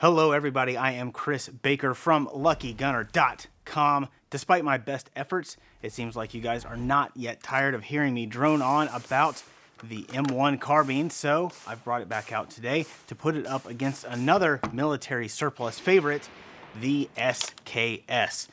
Hello everybody, I am Chris Baker from LuckyGunner.com. Despite my best efforts, it seems like you guys are not yet tired of hearing me drone on about the M1 Carbine, so I've brought it back out today to put it up against another military surplus favorite, the SKS.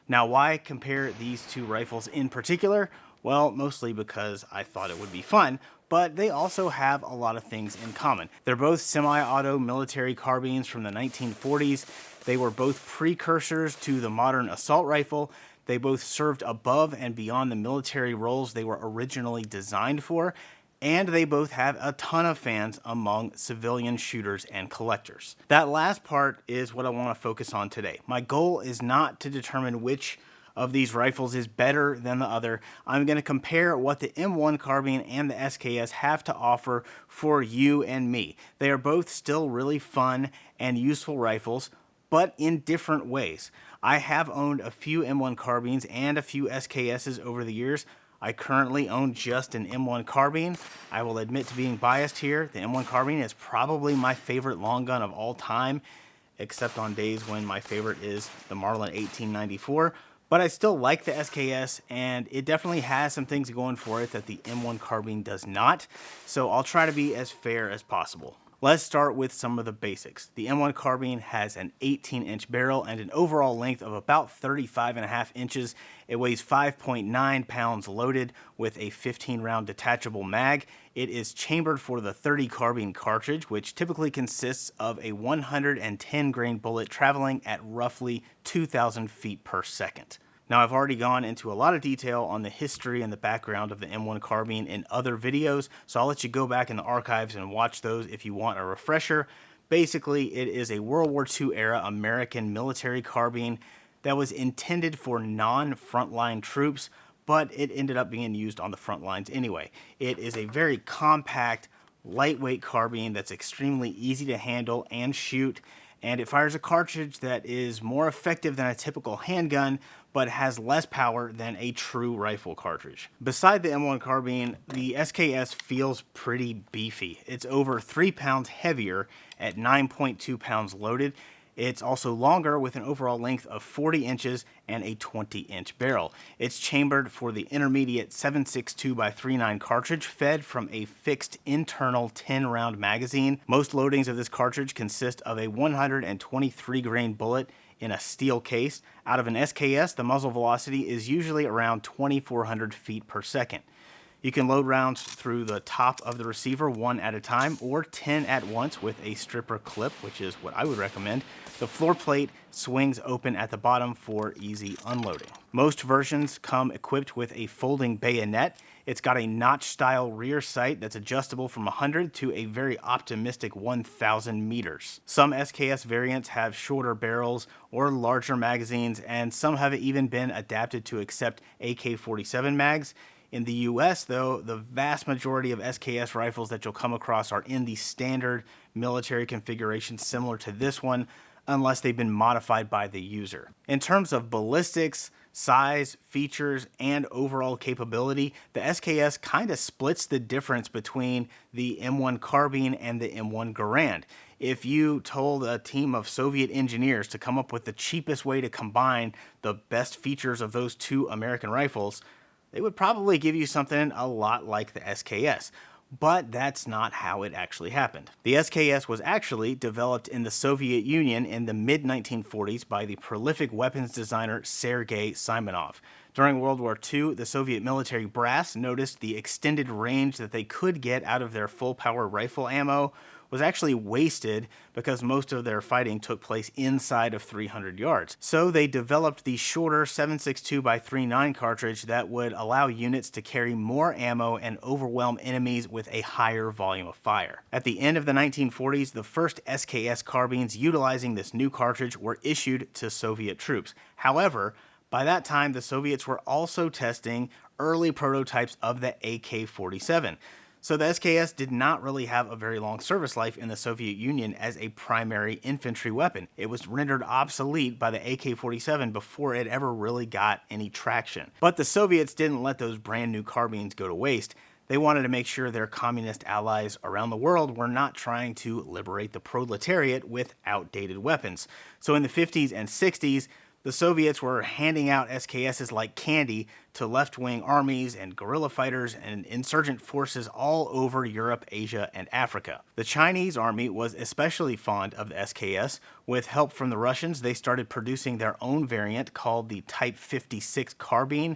Now, why compare these two rifles in particular? Well, mostly because I thought it would be fun, but they also have a lot of things in common. They're both semi-auto military carbines from the 1940s. They were both precursors to the modern assault rifle. They both served above and beyond the military roles they were originally designed for, and they both have a ton of fans among civilian shooters and collectors. That last part is what I want to focus on today. My goal is not to determine which of these rifles is better than the other. I'm going to compare what the M1 Carbine and the SKS have to offer for you and me. They are both still really fun and useful rifles, but in different ways. I have owned a few M1 Carbines and a few SKSs over the years. I currently own just an M1 Carbine. I will admit to being biased here. The M1 Carbine is probably my favorite long gun of all time, except on days when my favorite is the Marlin 1894. But I still like the SKS, and it definitely has some things going for it that the M1 Carbine does not, so I'll try to be as fair as possible. Let's start with some of the basics. The M1 Carbine has an 18-inch barrel and an overall length of about 35.5 inches. It weighs 5.9 pounds loaded with a 15-round detachable mag. It is chambered for the 30 carbine cartridge, which typically consists of a 110 grain bullet traveling at roughly 2,000 feet per second. Now, I've already gone into a lot of detail on the history and the background of the M1 Carbine in other videos, so I'll let you go back in the archives and watch those if you want a refresher. Basically, it is a World War II era American military carbine that was intended for non-frontline troops, but it ended up being used on the front lines anyway. It is a very compact, lightweight carbine that's extremely easy to handle and shoot, and it fires a cartridge that is more effective than a typical handgun, but has less power than a true rifle cartridge. Beside the M1 Carbine, the SKS feels pretty beefy. It's over 3 pounds heavier at 9.2 pounds loaded. It's also longer with an overall length of 40 inches and a 20-inch barrel. It's chambered for the intermediate 7.62x39 cartridge fed from a fixed internal 10-round magazine. Most loadings of this cartridge consist of a 123 grain bullet in a steel case. Out of an SKS, the muzzle velocity is usually around 2,400 feet per second. You can load rounds through the top of the receiver one at a time or 10 at once with a stripper clip, which is what I would recommend. The floor plate swings open at the bottom for easy unloading. Most versions come equipped with a folding bayonet. It's got a notch-style rear sight that's adjustable from 100 to a very optimistic 1,000 meters. Some SKS variants have shorter barrels or larger magazines, and some have even been adapted to accept AK-47 mags. In the US, though, the vast majority of SKS rifles that you'll come across are in the standard military configuration similar to this one, unless they've been modified by the user. In terms of ballistics, size, features, and overall capability, the SKS kind of splits the difference between the M1 Carbine and the M1 Garand. If you told a team of Soviet engineers to come up with the cheapest way to combine the best features of those two American rifles, they would probably give you something a lot like the SKS. But that's not how it actually happened. The SKS was actually developed in the Soviet Union in the mid-1940s by the prolific weapons designer Sergei Simonov. During World War II, the Soviet military brass noticed the extended range that they could get out of their full-power rifle ammo was actually wasted because most of their fighting took place inside of 300 yards. So they developed the shorter 7.62x39 cartridge that would allow units to carry more ammo and overwhelm enemies with a higher volume of fire. At the end of the 1940s, the first SKS carbines utilizing this new cartridge were issued to Soviet troops. However, by that time, the Soviets were also testing early prototypes of the AK-47. So the SKS did not really have a very long service life in the Soviet Union as a primary infantry weapon. It was rendered obsolete by the AK-47 before it ever really got any traction. But the Soviets didn't let those brand new carbines go to waste. They wanted to make sure their communist allies around the world were not trying to liberate the proletariat with outdated weapons. So in the 50s and 60s, the Soviets were handing out SKSs like candy to left-wing armies and guerrilla fighters and insurgent forces all over Europe, Asia, and Africa. The Chinese army was especially fond of the SKS. With help from the Russians, they started producing their own variant called the Type 56 carbine.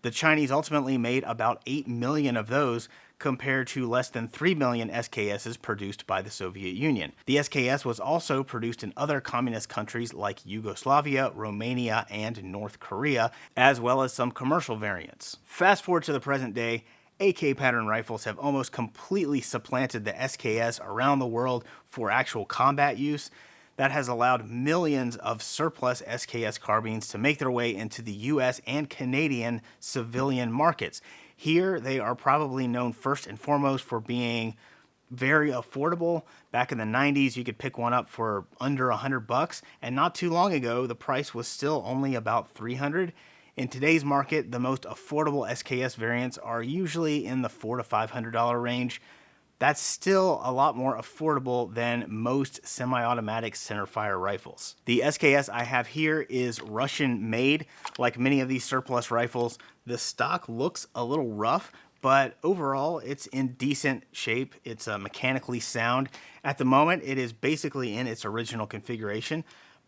The Chinese ultimately made about 8 million of those, compared to less than 3 million SKSs produced by the Soviet Union. The SKS was also produced in other communist countries like Yugoslavia, Romania, and North Korea, as well as some commercial variants. Fast forward to the present day, AK pattern rifles have almost completely supplanted the SKS around the world for actual combat use. That has allowed millions of surplus SKS carbines to make their way into the US and Canadian civilian markets. Here, they are probably known first and foremost for being very affordable. Back in the 90s, you could pick one up for under $100, and not too long ago, the price was still only about $300. In today's market, the most affordable SKS variants are usually in the $400 to $500 range. That's still a lot more affordable than most semi-automatic centerfire rifles. The SKS I have here is Russian made. Like many of these surplus rifles, the stock looks a little rough, but overall it's in decent shape. It's mechanically sound. At the moment, it is basically in its original configuration,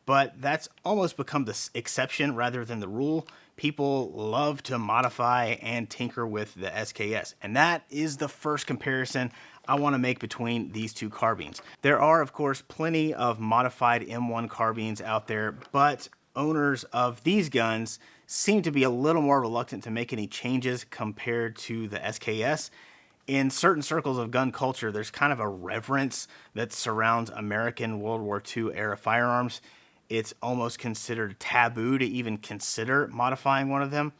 but that's almost become the exception rather than the rule. People love to modify and tinker with the SKS, and that is the first comparison I want to make between these two carbines. There are, of course, plenty of modified M1 carbines out there, but owners of these guns seem to be a little more reluctant to make any changes compared to the SKS. In certain circles of gun culture, there's kind of a reverence that surrounds American World War II era firearms. It's almost considered taboo to even consider modifying one of them.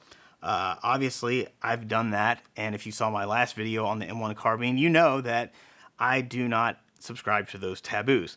Obviously, I've done that, and if you saw my last video on the M1 Carbine, you know that I do not subscribe to those taboos.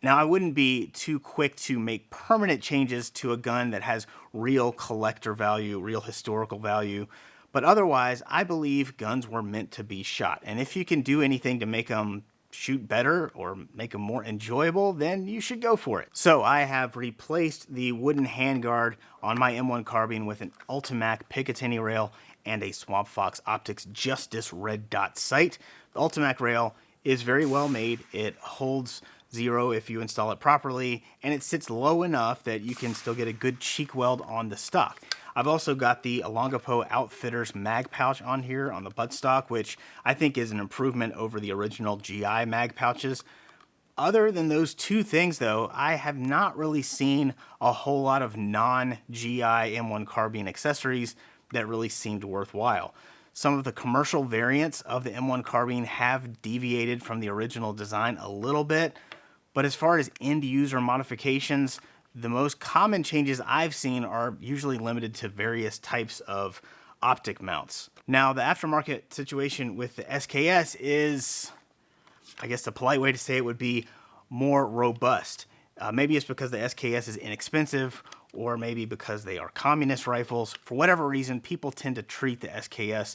Now, I wouldn't be too quick to make permanent changes to a gun that has real collector value, real historical value, but otherwise, I believe guns were meant to be shot, and if you can do anything to make them shoot better or make them more enjoyable, then you should go for it. So I have replaced the wooden handguard on my M1 Carbine with an Ultimac Picatinny rail and a Swamp Fox Optics Justice red dot sight. The Ultimac rail is very well made. It holds zero if you install it properly, and it sits low enough that you can still get a good cheek weld on the stock. I've also got the Longapo Outfitters mag pouch on here on the buttstock, which I think is an improvement over the original GI mag pouches. Other than those two things, though, I have not really seen a whole lot of non-GI M1 Carbine accessories that really seemed worthwhile. Some of the commercial variants of the M1 Carbine have deviated from the original design a little bit, but as far as end-user modifications, the most common changes I've seen are usually limited to various types of optic mounts. Now, the aftermarket situation with the SKS is, I guess the polite way to say it would be, more robust. Maybe it's because the SKS is inexpensive, or maybe because they are communist rifles. For whatever reason, people tend to treat the SKS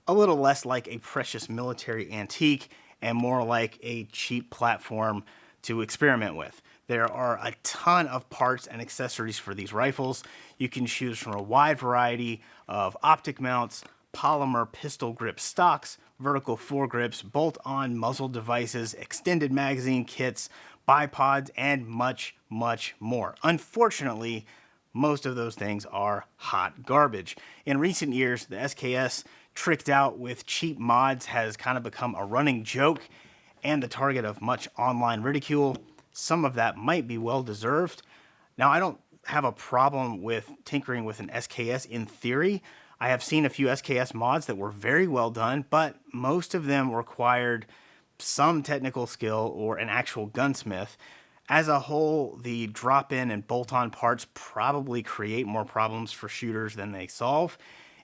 a little less like a precious military antique and more like a cheap platform to experiment with. There are a ton of parts and accessories for these rifles. You can choose from a wide variety of optic mounts, polymer pistol grip stocks, vertical foregrips, bolt-on muzzle devices, extended magazine kits, bipods, and much, much more. Unfortunately, most of those things are hot garbage. In recent years, the SKS, tricked out with cheap mods, has kind of become a running joke and the target of much online ridicule. Some of that might be well-deserved. Now, I don't have a problem with tinkering with an SKS in theory. I have seen a few SKS mods that were very well done, but most of them required some technical skill or an actual gunsmith. As a whole, the drop-in and bolt-on parts probably create more problems for shooters than they solve.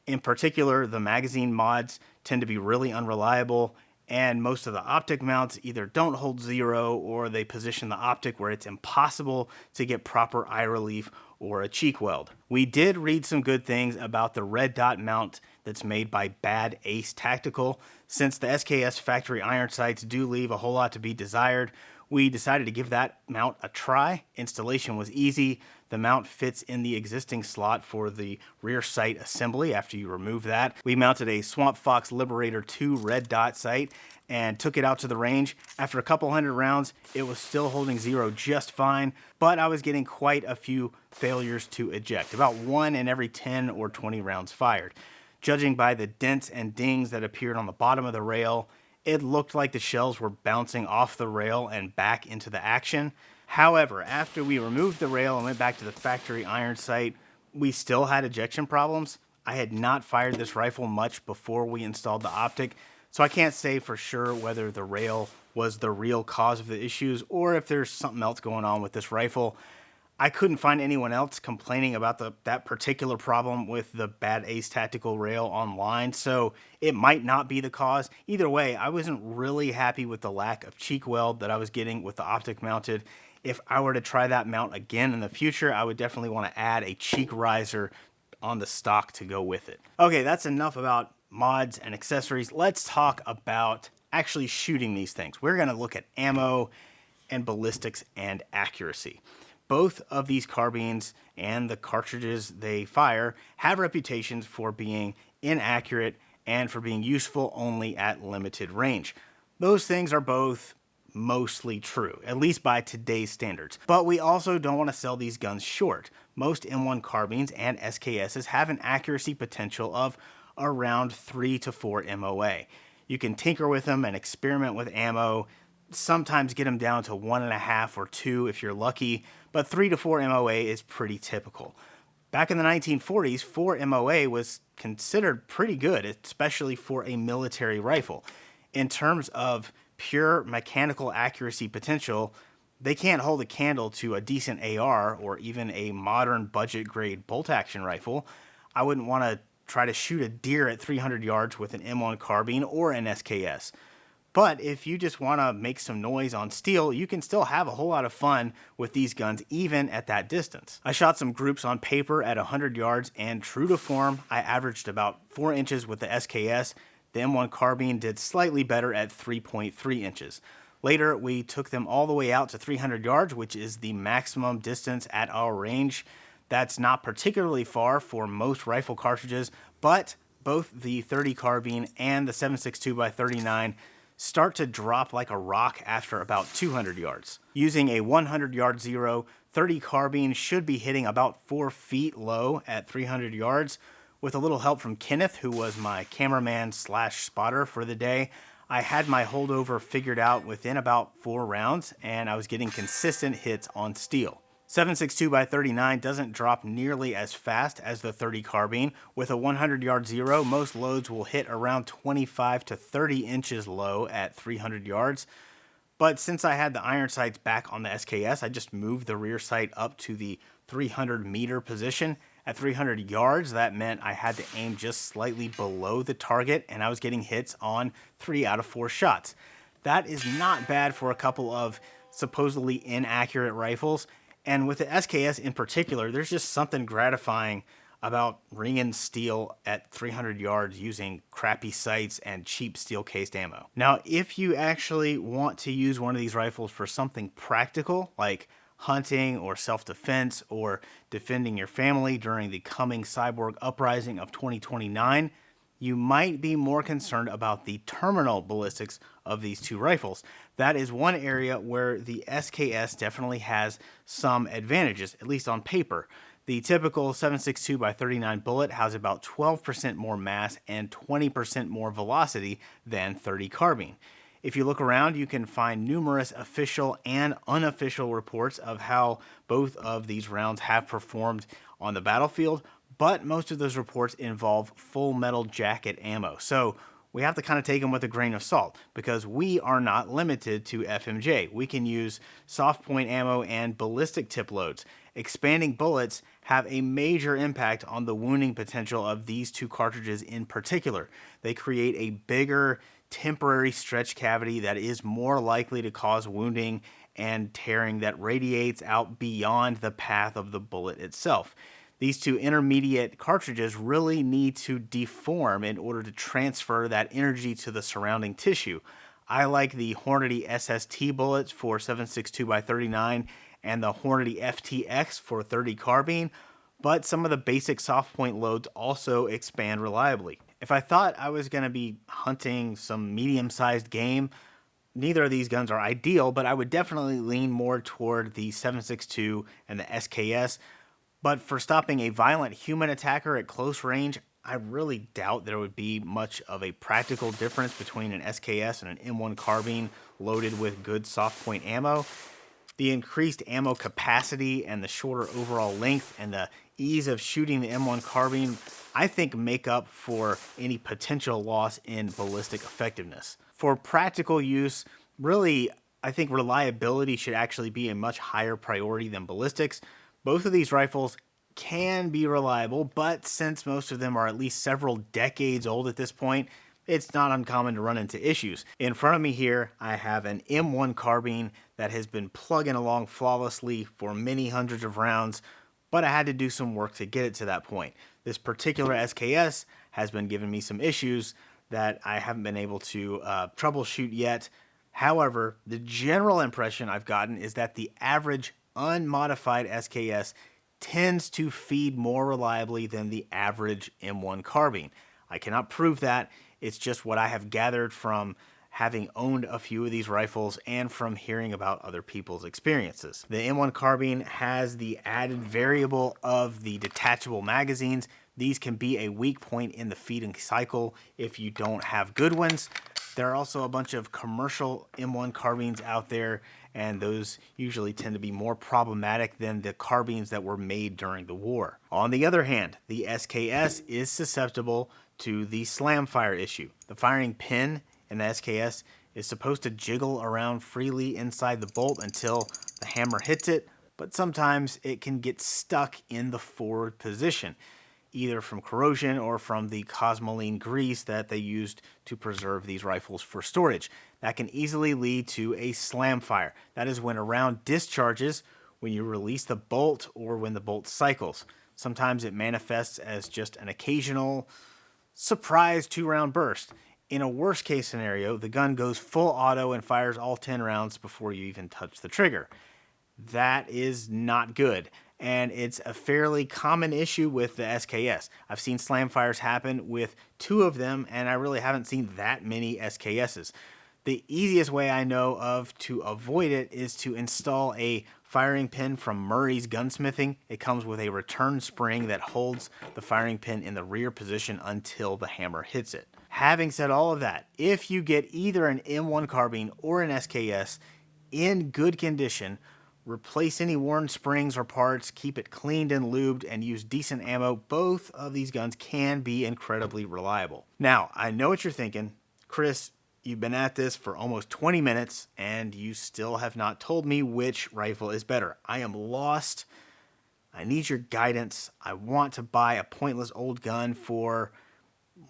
In particular, the magazine mods tend to be really unreliable, and most of the optic mounts either don't hold zero or they position the optic where it's impossible to get proper eye relief or a cheek weld. We did read some good things about the red dot mount that's made by Bad Ace Tactical. Since the SKS factory iron sights do leave a whole lot to be desired, we decided to give that mount a try. Installation was easy. The mount fits in the existing slot for the rear sight assembly after you remove that. We mounted a Swamp Fox Liberator 2 red dot sight and took it out to the range. After a couple hundred rounds, it was still holding zero just fine, but I was getting quite a few failures to eject, about 1 in every 10 or 20 rounds fired. Judging by the dents and dings that appeared on the bottom of the rail, it looked like the shells were bouncing off the rail and back into the action. However, after we removed the rail and went back to the factory iron sight, we still had ejection problems. I had not fired this rifle much before we installed the optic, so I can't say for sure whether the rail was the real cause of the issues or if there's something else going on with this rifle. I couldn't find anyone else complaining about that particular problem with the Bad Ace Tactical rail online, so it might not be the cause. Either way, I wasn't really happy with the lack of cheek weld that I was getting with the optic mounted. If I were to try that mount again in the future, I would definitely want to add a cheek riser on the stock to go with it. Okay, that's enough about mods and accessories. Let's talk about actually shooting these things. We're going to look at ammo and ballistics and accuracy. Both of these carbines and the cartridges they fire have reputations for being inaccurate and for being useful only at limited range. Those things are both mostly true, at least by today's standards. But we also don't want to sell these guns short. Most M1 carbines and SKSs have an accuracy potential of around 3 to 4 MOA. You can tinker with them and experiment with ammo, sometimes get them down to 1.5 or 2 if you're lucky, but 3 to 4 MOA is pretty typical. Back in the 1940s, 4 MOA was considered pretty good, especially for a military rifle. In terms of pure mechanical accuracy potential, they can't hold a candle to a decent AR or even a modern budget grade bolt action rifle. I wouldn't want to try to shoot a deer at 300 yards with an M1 carbine or an SKS. But if you just want to make some noise on steel, you can still have a whole lot of fun with these guns even at that distance. I shot some groups on paper at 100 yards and true to form, I averaged about 4 inches with the SKS. The M1 carbine did slightly better at 3.3 inches. Later, we took them all the way out to 300 yards, which is the maximum distance at our range. That's not particularly far for most rifle cartridges, but both the 30 carbine and the 7.62x39 start to drop like a rock after about 200 yards. Using a 100 yard zero, 30 carbine should be hitting about 4 feet low at 300 yards. With a little help from Kenneth, who was my cameraman / spotter for the day, I had my holdover figured out within about 4 rounds, and I was getting consistent hits on steel. 7.62x39 doesn't drop nearly as fast as the 30 carbine. With a 100 yard zero, most loads will hit around 25 to 30 inches low at 300 yards. But since I had the iron sights back on the SKS, I just moved the rear sight up to the 300 meter position. At 300 yards, that meant I had to aim just slightly below the target, and I was getting hits on 3 out of 4 shots. That is not bad for a couple of supposedly inaccurate rifles. And with the SKS in particular, there's just something gratifying about ringing steel at 300 yards using crappy sights and cheap steel-cased ammo. Now, if you actually want to use one of these rifles for something practical, like hunting or self-defense or defending your family during the coming cyborg uprising of 2029, you might be more concerned about the terminal ballistics of these two rifles. That is one area where the SKS definitely has some advantages, at least on paper. The typical 7.62x39 bullet has about 12% more mass and 20% more velocity than 30 carbine. If you look around, you can find numerous official and unofficial reports of how both of these rounds have performed on the battlefield, but most of those reports involve full metal jacket ammo. So we have to kind of take them with a grain of salt because we are not limited to FMJ. We can use soft point ammo and ballistic tip loads. Expanding bullets have a major impact on the wounding potential of these two cartridges in particular. They create a bigger temporary stretch cavity that is more likely to cause wounding and tearing that radiates out beyond the path of the bullet itself. These two intermediate cartridges really need to deform in order to transfer that energy to the surrounding tissue. I like the Hornady SST bullets for 7.62x39 and the Hornady FTX for 30 carbine, but some of the basic soft point loads also expand reliably. If I thought I was going to be hunting some medium-sized game, neither of these guns are ideal, but I would definitely lean more toward the 7.62 and the SKS. But for stopping a violent human attacker at close range, I really doubt there would be much of a practical difference between an SKS and an M1 Carbine loaded with good soft point ammo. The increased ammo capacity and the shorter overall length and the ease of shooting the M1 Carbine, I think, make up for any potential loss in ballistic effectiveness. For practical use, really, I think reliability should actually be a much higher priority than ballistics. Both of these rifles can be reliable, but since most of them are at least several decades old at this point, it's not uncommon to run into issues. In front of me here, I have an M1 Carbine that has been plugging along flawlessly for many hundreds of rounds, but I had to do some work to get it to that point. This particular SKS has been giving me some issues that I haven't been able to troubleshoot yet. However, the general impression I've gotten is that the average unmodified SKS tends to feed more reliably than the average M1 Carbine. I cannot prove that. It's just what I have gathered from having owned a few of these rifles and from hearing about other people's experiences. The M1 Carbine has the added variable of the detachable magazines. These can be a weak point in the feeding cycle if you don't have good ones. There are also a bunch of commercial M1 carbines out there, and those usually tend to be more problematic than the carbines that were made during the war. On the other hand, the SKS is susceptible to the slam fire issue. The firing pin in the SKS is supposed to jiggle around freely inside the bolt until the hammer hits it, but sometimes it can get stuck in the forward position, either from corrosion or from the cosmoline grease that they used to preserve these rifles for storage. That can easily lead to a slam fire. That is when a round discharges when you release the bolt or when the bolt cycles. Sometimes it manifests as just an occasional surprise 2-round burst. In a worst case scenario, the gun goes full auto and fires all 10 rounds before you even touch the trigger. That is not good, and it's a fairly common issue with the SKS. I've seen slam fires happen with 2 of them, and I really haven't seen that many SKSs. The easiest way I know of to avoid it is to install a firing pin from Murray's Gunsmithing. It comes with a return spring that holds the firing pin in the rear position until the hammer hits it. Having said all of that, if you get either an M1 Carbine or an SKS in good condition, replace any worn springs or parts, keep it cleaned and lubed, and use decent ammo, both of these guns can be incredibly reliable. Now, I know what you're thinking. Chris, you've been at this for almost 20 minutes, and you still have not told me which rifle is better. I am lost. I need your guidance. I want to buy a pointless old gun for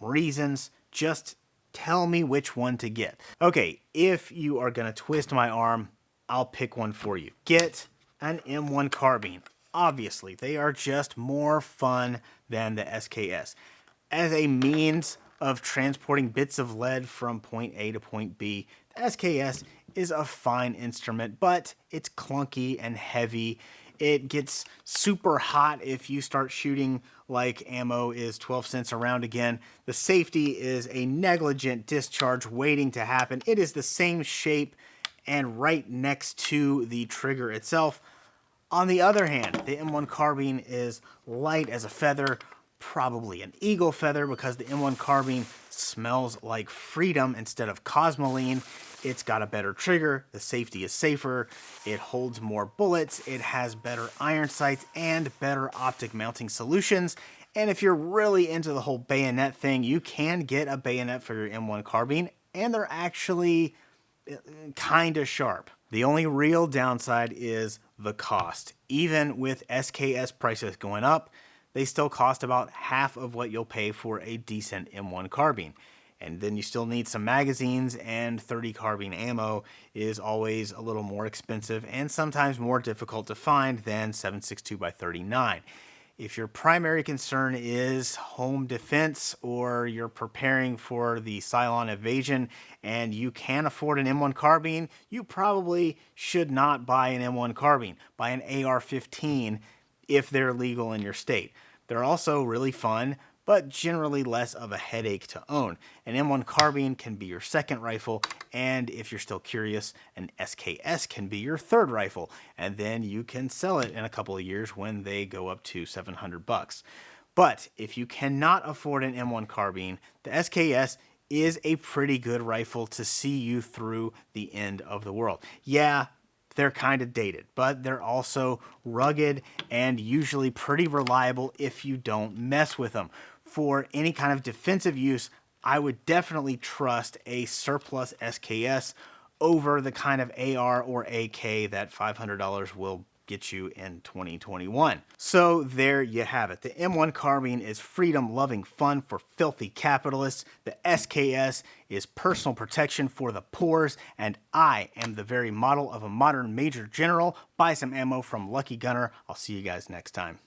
reasons. Just tell me which one to get. Okay, if you are going to twist my arm, I'll pick one for you. Get an M1 Carbine. Obviously, they are just more fun than the SKS. As a means of transporting bits of lead from point A to point B, the SKS is a fine instrument, but it's clunky and heavy. It gets super hot if you start shooting like ammo is 12 cents a round again. The safety is a negligent discharge waiting to happen. It is the same shape and right next to the trigger itself. On the other hand, the M1 Carbine is light as a feather, probably an eagle feather, because the M1 Carbine smells like freedom instead of cosmoline. It's got a better trigger, the safety is safer, it holds more bullets, it has better iron sights and better optic mounting solutions. And if you're really into the whole bayonet thing, you can get a bayonet for your M1 Carbine, and they're actually kind of sharp. The only real downside is the cost. Even with SKS prices going up, they still cost about half of what you'll pay for a decent M1 Carbine. and then you still need some magazines, and 30 carbine ammo is always a little more expensive and sometimes more difficult to find than 7.62 by 39. If your primary concern is home defense, or you're preparing for the Cylon invasion and you can afford an M1 carbine, you probably should not buy an M1 carbine. Buy an AR-15 if they're legal in your state. They're also really fun, but generally less of a headache to own. An M1 carbine can be your second rifle, and if you're still curious, an SKS can be your third rifle, and then you can sell it in a couple of years when they go up to $700. But if you cannot afford an M1 carbine, the SKS is a pretty good rifle to see you through the end of the world. Yeah, they're kind of dated, but they're also rugged and usually pretty reliable if you don't mess with them. For any kind of defensive use, I would definitely trust a surplus SKS over the kind of AR or AK that $500 will get you in 2021. So there you have it. The M1 carbine is freedom-loving fun for filthy capitalists. The SKS is personal protection for the poors, and I am the very model of a modern major general. Buy some ammo from Lucky Gunner. I'll see you guys next time.